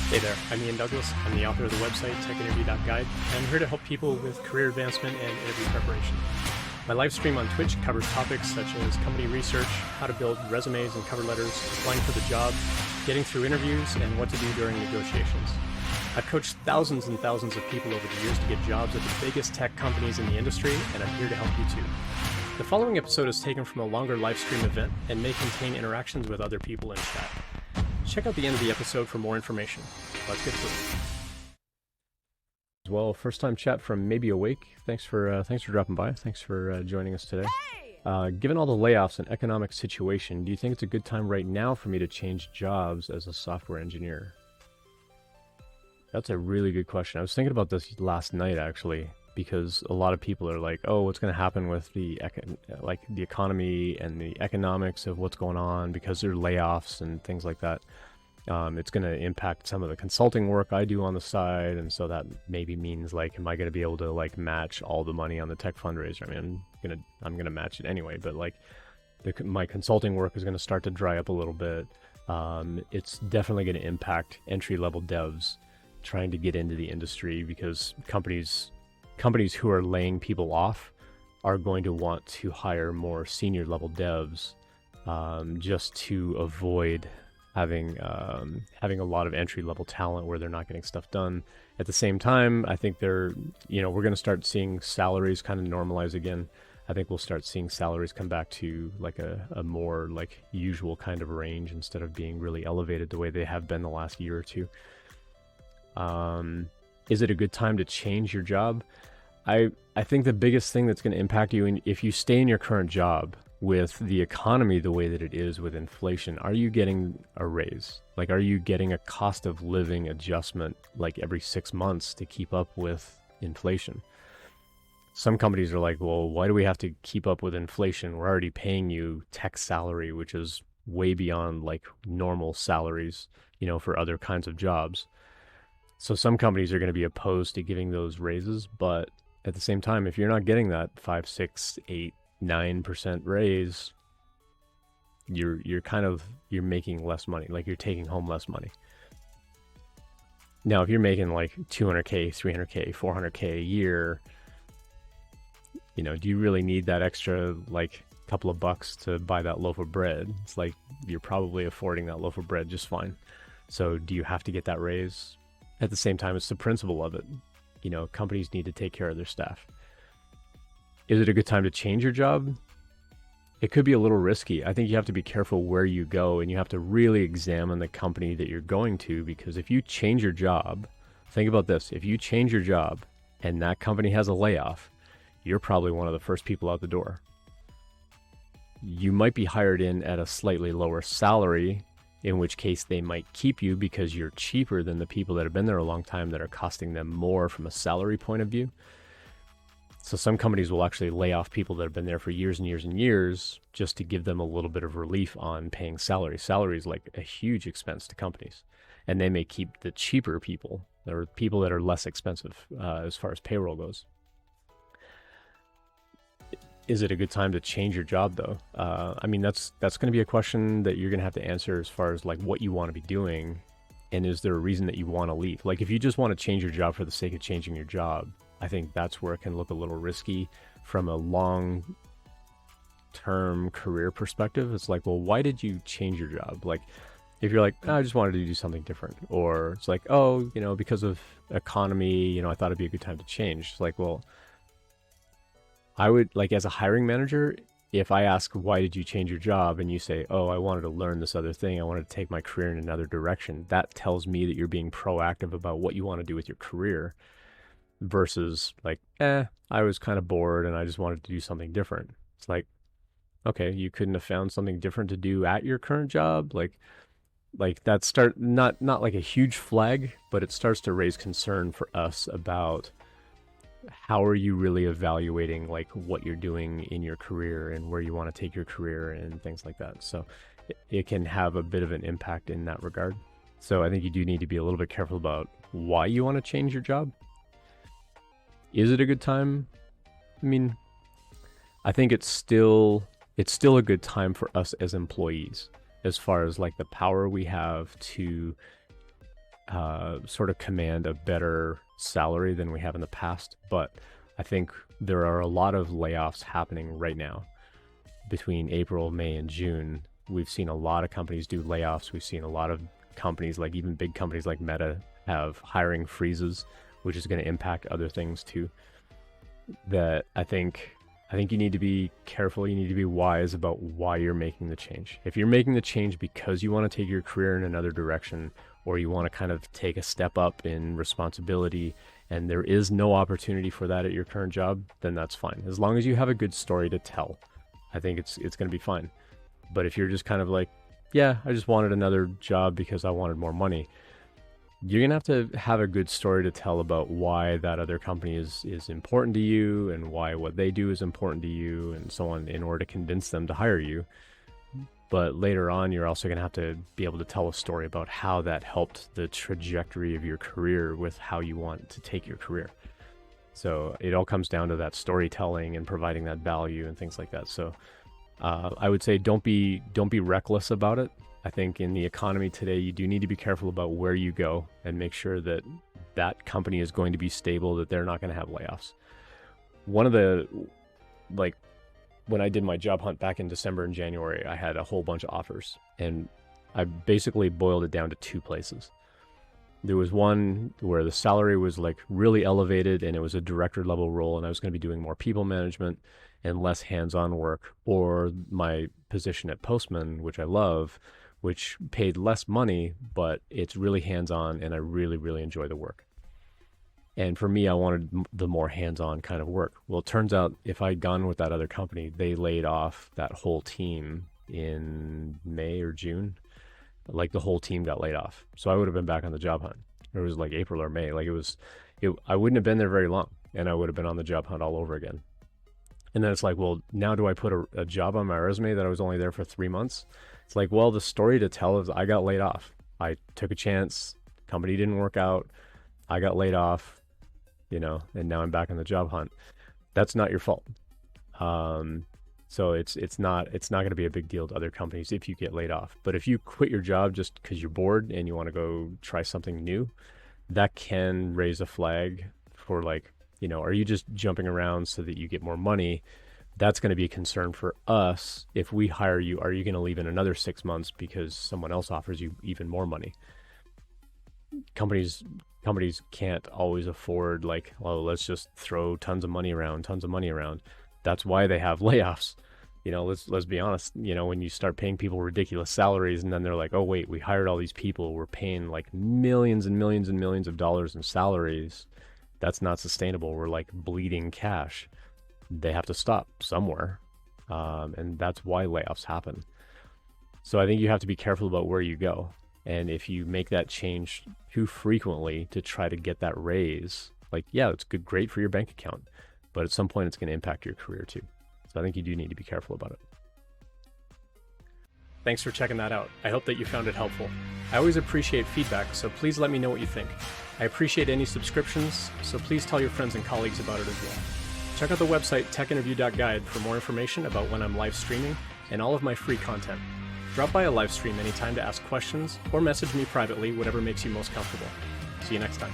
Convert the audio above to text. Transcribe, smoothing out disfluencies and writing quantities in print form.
Hey there, I'm Ian Douglas. I'm the author of the website techinterview.guide, and I'm here to help people with career advancement and interview preparation. My live stream on Twitch covers topics such as company research, how to build resumes and cover letters, applying for the job, getting through interviews, and what to do during negotiations. I've coached thousands and thousands of people over the years to get jobs at the biggest tech companies in the industry, and I'm here to help you too. The following episode is taken from a longer live stream event and may contain interactions with other people in chat. Check out the end of the episode for more information. Let's get to it. As well, first time chat from Maybe Awake. Thanks for dropping by. Thanks for joining us today. Given all the layoffs and economic situation, do you think it's a good time right now for me to change jobs as a software engineer? That's a really good question. I was thinking about this last night actually, because a lot of people are like, "Oh, what's going to happen with the economy and the economics of what's going on because there are layoffs and things like that." It's going to impact some of the consulting work I do on the side, and so that maybe means like, am I going to be able to like match all the money on the tech fundraiser? I mean, I'm gonna match it anyway, but like, my consulting work is going to start to dry up a little bit. It's definitely going to impact entry-level devs trying to get into the industry, because companies who are laying people off are going to want to hire more senior level devs, just to avoid having a lot of entry level talent where they're not getting stuff done. At the same time, I think we're going to start seeing salaries kind of normalize again. I think we'll start seeing salaries come back to like a more like usual kind of range instead of being really elevated the way they have been the last year or two. Is it a good time to change your job? I think the biggest thing that's going to impact you, if you stay in your current job with the economy the way that it is with inflation, are you getting a raise? Like, are you getting a cost of living adjustment like every 6 months to keep up with inflation? Some companies are like, well, why do we have to keep up with inflation? We're already paying you tech salary, which is way beyond like normal salaries, for other kinds of jobs. So some companies are going to be opposed to giving those raises, but at the same time, if you're not getting that 5, 6, 8, 9% raise, you're making less money. Like, you're taking home less money. Now, if you're making like 200K, 300K, 400K a year, do you really need that extra like couple of bucks to buy that loaf of bread? It's like, you're probably affording that loaf of bread just fine. So do you have to get that raise? At the same time, it's the principle of it. Companies need to take care of their staff. Is it a good time to change your job? It could be a little risky. I think you have to be careful where you go, and you have to really examine the company that you're going to, because if you change your job, think about this. If you change your job and that company has a layoff, you're probably one of the first people out the door. You might be hired in at a slightly lower salary, in which case they might keep you because you're cheaper than the people that have been there a long time that are costing them more from a salary point of view. So some companies will actually lay off people that have been there for years and years and years just to give them a little bit of relief on paying salary. Salary is like a huge expense to companies, and they may keep the cheaper people, or people that are less expensive as far as payroll goes. Is it a good time to change your job though? I mean, that's going to be a question that you're going to have to answer as far as like what you want to be doing, and is there a reason that you want to leave? Like, if you just want to change your job for the sake of changing your job, I think that's where it can look a little risky from a long-term career perspective. It's like, well, why did you change your job? Like, if you're like, I just wanted to do something different, or it's like, oh, because of economy, I thought it'd be a good time to change. It's like, well, I would, like, as a hiring manager, if I ask, why did you change your job? And you say, oh, I wanted to learn this other thing. I wanted to take my career in another direction. That tells me that you're being proactive about what you want to do with your career, versus like, I was kind of bored and I just wanted to do something different. It's like, okay, you couldn't have found something different to do at your current job. Like that not like a huge flag, but it starts to raise concern for us about how are you really evaluating like what you're doing in your career and where you want to take your career and things like that. So it can have a bit of an impact in that regard. So I think you do need to be a little bit careful about why you want to change your job. Is it a good time? I mean, I think it's still a good time for us as employees, as far as like the power we have to sort of command a better salary than we have in the past. But I think there are a lot of layoffs happening right now. Between April, May, and June, we've seen a lot of companies do layoffs. We've seen a lot of companies, like even big companies like Meta, have hiring freezes, which is going to impact other things too. That I think you need to be careful. You need to be wise about why you're making the change. If you're making the change because you want to take your career in another direction, or you want to kind of take a step up in responsibility, and there is no opportunity for that at your current job, then that's fine. As long as you have a good story to tell, I think it's going to be fine. But if you're just kind of like, yeah, I just wanted another job because I wanted more money, you're going to have a good story to tell about why that other company is important to you, and why what they do is important to you, and so on, in order to convince them to hire you. But later on, you're also going to have to be able to tell a story about how that helped the trajectory of your career with how you want to take your career. So it all comes down to that storytelling and providing that value and things like that. So I would say don't be reckless about it. I think in the economy today, you do need to be careful about where you go and make sure that that company is going to be stable, that they're not going to have layoffs. One of the, like, when I did my job hunt back in December and January, I had a whole bunch of offers, and I basically boiled it down to two places. There was one where the salary was like really elevated, and it was a director level role, and I was going to be doing more people management and less hands-on work, or my position at Postman, which I love, which paid less money, but it's really hands-on, and I really, really enjoy the work. And for me, I wanted the more hands-on kind of work. Well, it turns out if I'd gone with that other company, they laid off that whole team in May or June. Like the whole team got laid off. So I would have been back on the job hunt. It was like April or May. Like I wouldn't have been there very long, and I would have been on the job hunt all over again. And then it's like, well, now do I put a job on my resume that I was only there for 3 months? It's like, well, the story to tell is I got laid off. I took a chance. Company didn't work out. I got laid off, and now I'm back on the job hunt. That's not your fault. So it's not going to be a big deal to other companies if you get laid off. But if you quit your job just because you're bored and you want to go try something new, that can raise a flag for like, are you just jumping around so that you get more money? That's going to be a concern for us. If we hire you, are you going to leave in another 6 months because someone else offers you even more money? Companies can't always afford like, well, let's just throw tons of money around. That's why they have layoffs. Let's be honest, when you start paying people ridiculous salaries, and then they're like, oh wait, we hired all these people, we're paying like millions and millions and millions of dollars in salaries. That's not sustainable. We're like bleeding cash. They have to stop somewhere. And that's why layoffs happen. So I think you have to be careful about where you go. And if you make that change too frequently to try to get that raise, like, yeah, it's great for your bank account, but at some point it's going to impact your career too. So I think you do need to be careful about it. Thanks for checking that out. I hope that you found it helpful. I always appreciate feedback, so please let me know what you think. I appreciate any subscriptions, so please tell your friends and colleagues about it as well. Check out the website techinterview.guide for more information about when I'm live streaming and all of my free content. Drop by a live stream anytime to ask questions or message me privately, whatever makes you most comfortable. See you next time.